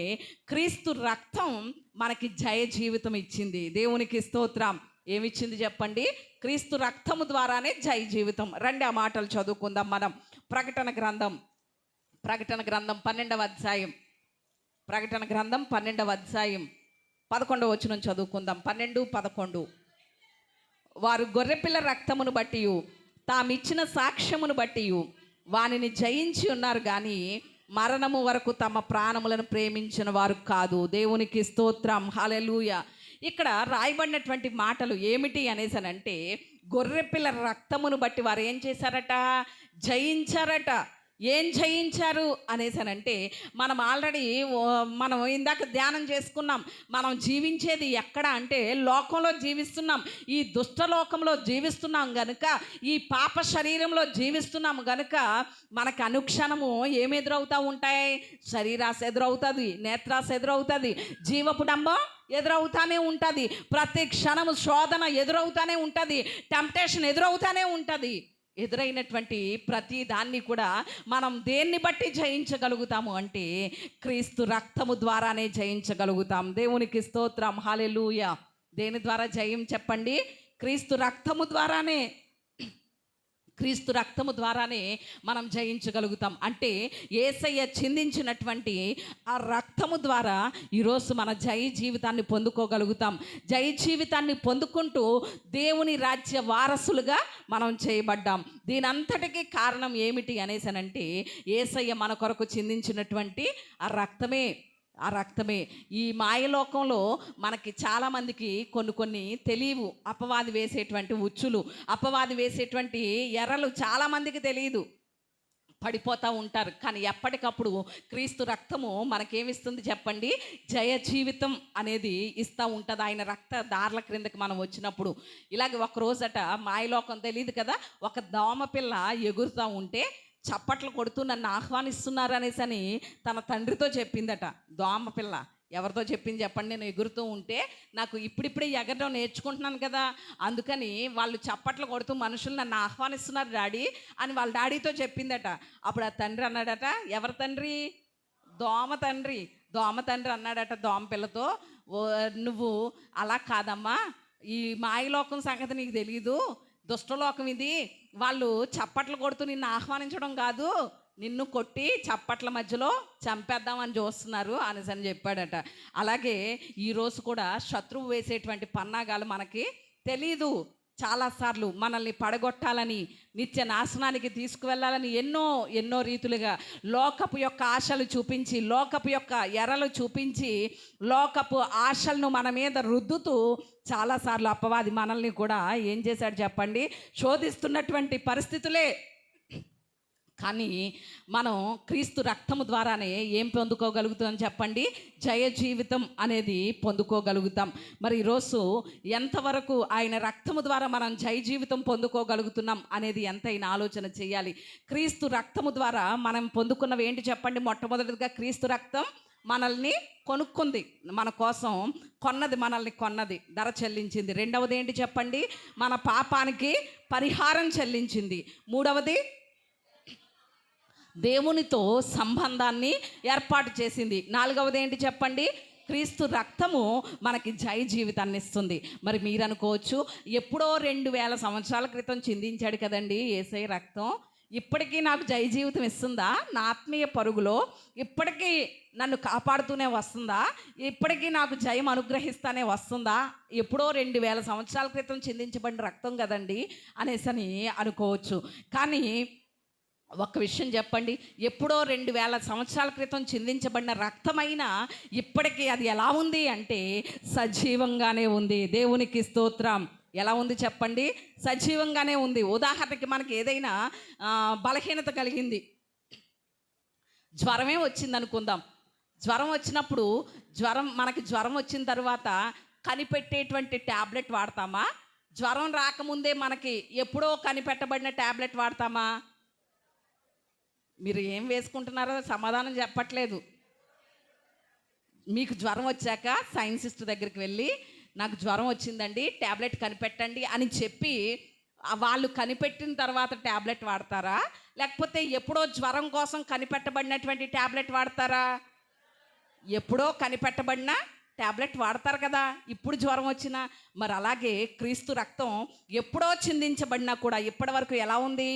S1: క్రీస్తు రక్తం మనకి జయ జీవితం ఇచ్చింది. దేవునికి స్తోత్రం. ఏమిచ్చింది చెప్పండి? క్రీస్తు రక్తము ద్వారానే జయ జీవితం. రండి ఆ మాటలు చదువుకుందాం మనం. ప్రకటన గ్రంథం 12వ అధ్యాయం. ప్రకటన గ్రంథం 12వ అధ్యాయం 11వ వచనం చదువుకుందాం. 12-11. వారు గొర్రెపిల్ల రక్తమును బట్టి తామిచ్చిన సాక్ష్యమును బట్టి వానిని జయించి ఉన్నారు కానీ మరణము వరకు తమ ప్రాణములను ప్రేమించిన వారు కాదు. దేవునికి స్తోత్రం. హల్లెలూయా. ఇక్కడ రాయబడినటువంటి మాటలు ఏమిటి అనేసనంటే గొర్రెపిల్ల రక్తమును బట్టి వారు ఏం చేశారట? జయించారట. ఏం జయించారు అనేసానంటే మనం ఆల్రెడీ మనం ఇందాక ధ్యానం చేసుకున్నాం. మనం జీవించేది ఎక్కడ అంటే లోకంలో జీవిస్తున్నాం. ఈ దుష్ట లోకంలో జీవిస్తున్నాం గనుక, ఈ పాప శరీరంలో జీవిస్తున్నాం గనుక మనకు అనుక్షణము ఏమి ఎదురవుతూ ఉంటాయి? శరీరాశ ఎదురవుతుంది, నేత్రాశ ఎదురవుతుంది, జీవపు డంబం ఎదురవుతానే ఉంటుంది. ప్రతి క్షణము శోధన ఎదురవుతానే ఉంటుంది, టెంప్టేషన్ ఎదురవుతానే ఉంటుంది. ఎదురైనటువంటి ప్రతి దాన్ని కూడా మనం దేన్ని బట్టి జయించగలుగుతాము అంటే క్రీస్తు రక్తము ద్వారానే జయించగలుగుతాం. దేవునికి స్తోత్రం. హల్లెలూయా. దేని ద్వారా జయం చెప్పండి? క్రీస్తు రక్తము ద్వారానే. క్రీస్తు రక్తము ద్వారానే మనం జయించగలుగుతాం. అంటే యేసయ్య చిందించినటువంటి ఆ రక్తము ద్వారా ఈరోజు మన జయ జీవితాన్ని పొందుకోగలుగుతాం. జయ జీవితాన్ని పొందుకుంటూ దేవుని రాజ్య వారసులుగా మనం చేయబడ్డాం. దీనంతటికీ కారణం ఏమిటి అనేసనంటే యేసయ్య మన కొరకు చిందించినటువంటి ఆ రక్తమే. ఆ రక్తమే. ఈ మాయలోకంలో మనకి చాలామందికి కొన్ని తెలియవు. అపవాది వేసేటువంటి ఉచ్చులు, అపవాది వేసేటువంటి ఎర్రలు చాలామందికి తెలియదు, పడిపోతూ ఉంటారు. కానీ ఎప్పటికప్పుడు క్రీస్తు రక్తము మనకేమిస్తుంది చెప్పండి? జయ జీవితం అనేది ఇస్తూ ఉంటుంది. ఆయన రక్త దారుల క్రిందకి మనం వచ్చినప్పుడు. ఇలాగే ఒక రోజట మాయలోకం తెలియదు కదా, ఒక దోమ పిల్ల ఎగురుతూ ఉంటే చప్పట్లు కొడుతూ నన్ను ఆహ్వానిస్తున్నారు అనేసి తన తండ్రితో చెప్పిందట. దోమ పిల్ల ఎవరితో చెప్పింది చెప్పండి? నేను ఎగురుతూ ఉంటే నాకు ఇప్పుడిప్పుడే ఎగరడం నేర్చుకుంటున్నాను కదా, అందుకని వాళ్ళు చప్పట్లు కొడుతూ మనుషులు నన్ను ఆహ్వానిస్తున్నారు డాడీ అని వాళ్ళ డాడీతో చెప్పిందట. అప్పుడు ఆ తండ్రి అన్నాడట, ఎవరి తండ్రి? దోమ తండ్రి. దోమ తండ్రి అన్నాడట దోమ పిల్లతో, నువ్వు అలా కాదమ్మా, ఈ మాయలోకం సంగతి నీకు తెలీదు, దుష్టలోకం ఇది. వాళ్ళు చప్పట్లు కొడుతూ నిన్ను ఆహ్వానించడం కాదు, నిన్ను కొట్టి చప్పట్ల మధ్యలో చంపేద్దామని చూస్తున్నారు అని చెప్పాడట. అలాగే ఈరోజు కూడా శత్రువు వేసేటువంటి పన్నాగాలు మనకి తెలీదు. చాలాసార్లు మనల్ని పడగొట్టాలని, నిత్య నాశనానికి తీసుకువెళ్ళాలని ఎన్నో రీతులుగా లోకపు యొక్క ఆశలు చూపించి, లోకపు యొక్క ఎరలు చూపించి, లోకపు ఆశలను మన మీద రుద్దుతూ చాలాసార్లు అపవాది మనల్ని కూడా ఏం చేశాడు చెప్పండి? శోధిస్తున్నటువంటి పరిస్థితులే. కానీ మనం క్రీస్తు రక్తము ద్వారానే ఏం పొందుకోగలుగుతాం చెప్పండి? జయ జీవితం అనేది పొందుకోగలుగుతాం. మరి ఈరోజు ఎంతవరకు ఆయన రక్తము ద్వారా మనం జయ జీవితం పొందుకోగలుగుతున్నాం అనేది ఎంతైనా ఆలోచన చేయాలి. క్రీస్తు రక్తము ద్వారా మనం పొందుకున్నవి ఏంటి చెప్పండి? మొట్టమొదటిగా క్రీస్తు రక్తం మనల్ని కొనుక్కుంది, మన కోసం మనల్ని కొన్నది, ధర చెల్లించింది. రెండవది ఏంటి చెప్పండి? మన పాపానికి పరిహారం చెల్లించింది. మూడవది దేవునితో సంబంధాన్ని ఏర్పాటు చేసింది. నాలుగవది ఏంటి చెప్పండి? క్రీస్తు రక్తము మనకి జయ జీవితాన్ని ఇస్తుంది. మరి మీరు అనుకోవచ్చు, ఎప్పుడో 2000 సంవత్సరాల క్రితం చిందించాడు కదండి యేసయ్య రక్తం, ఇప్పటికీ నాకు జయ జీవితం ఇస్తుందా? నా ఆత్మీయ పరుగులో ఇప్పటికీ నన్ను కాపాడుతూనే వస్తుందా? ఇప్పటికీ నాకు జయం అనుగ్రహిస్తానే వస్తుందా? ఎప్పుడో 2000 సంవత్సరాల క్రితం చిందించబడిన రక్తం కదండి అనేసని అనుకోవచ్చు. కానీ ఒక్క విషయం చెప్పండి, ఎప్పుడో 2000 సంవత్సరాల క్రితం చిందించబడిన రక్తమైనా ఇప్పటికీ అది ఎలా ఉంది అంటే సజీవంగానే ఉంది. దేవునికి స్తోత్రం. ఎలా ఉంది చెప్పండి? సజీవంగానే ఉంది. ఉదాహరణకి మనకి ఏదైనా బలహీనత కలిగింది, జ్వరమే వచ్చింది అనుకుందాం. జ్వరం వచ్చినప్పుడు మనకి జ్వరం వచ్చిన తర్వాత కనిపెట్టేటువంటి ట్యాబ్లెట్ వాడతామా? జ్వరం రాకముందే మనకి ఎప్పుడో కనిపెట్టబడిన ట్యాబ్లెట్ వాడతామా? మీరు ఏం వేసుకుంటున్నారో సమాధానం చెప్పట్లేదు. మీకు జ్వరం వచ్చాక సైన్సిస్ట్ దగ్గరికి వెళ్ళి నాకు జ్వరం వచ్చిందండి, ట్యాబ్లెట్ కనిపెట్టండి అని చెప్పి వాళ్ళు కనిపెట్టిన తర్వాత ట్యాబ్లెట్ వాడతారా? లేకపోతే ఎప్పుడో జ్వరం కోసం కనిపెట్టబడినటువంటి ట్యాబ్లెట్ వాడతారా? ఎప్పుడో కనిపెట్టబడిన ట్యాబ్లెట్ వాడతారు కదా ఇప్పుడు జ్వరం వచ్చినా. మరి అలాగే క్రీస్తు రక్తం ఎప్పుడో చిందించబడినా కూడా ఇప్పటి వరకు ఎలా ఉంది?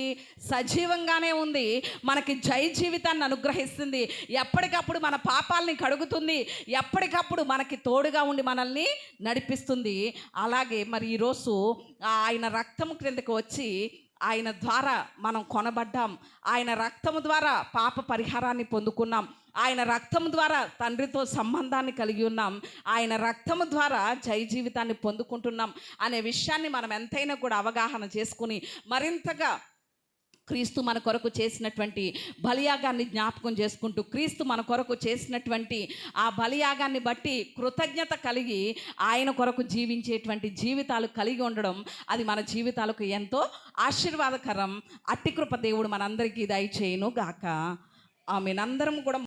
S1: సజీవంగానే ఉంది. మనకి జయ జీవితాన్ని అనుగ్రహిస్తుంది. ఎప్పటికప్పుడు మన పాపాలని కడుగుతుంది. ఎప్పటికప్పుడు మనకి తోడుగా ఉండి మనల్ని నడిపిస్తుంది. అలాగే మరి ఈరోజు ఆయన రక్తం క్రిందకు వచ్చి ఆయన ద్వారా మనం కొనబడ్డాం. ఆయన రక్తము ద్వారా పాప పరిహారాన్ని పొందుకున్నాం. ఆయన రక్తము ద్వారా తండ్రితో సంబంధాన్ని కలిగి ఉన్నాం. ఆయన రక్తము ద్వారా జయ జీవితాన్ని పొందుకుంటున్నాం అనే విషయాన్ని మనం ఎంతైనా కూడా అవగాహన చేసుకుని మరింతగా క్రీస్తు మన కొరకు చేసినటువంటి బలియాగాన్ని జ్ఞాపకం చేసుకుంటూ, క్రీస్తు మన కొరకు చేసినటువంటి ఆ బలియాగాన్ని బట్టి కృతజ్ఞత కలిగి ఆయన కొరకు జీవించేటువంటి జీవితాలు కలిగి ఉండడం అది మన జీవితాలకు ఎంతో ఆశీర్వాదకరం. అట్టి కృప దేవుడు మనందరికీ దయచేయును గాక. ఆమేన్. అందరం కూడా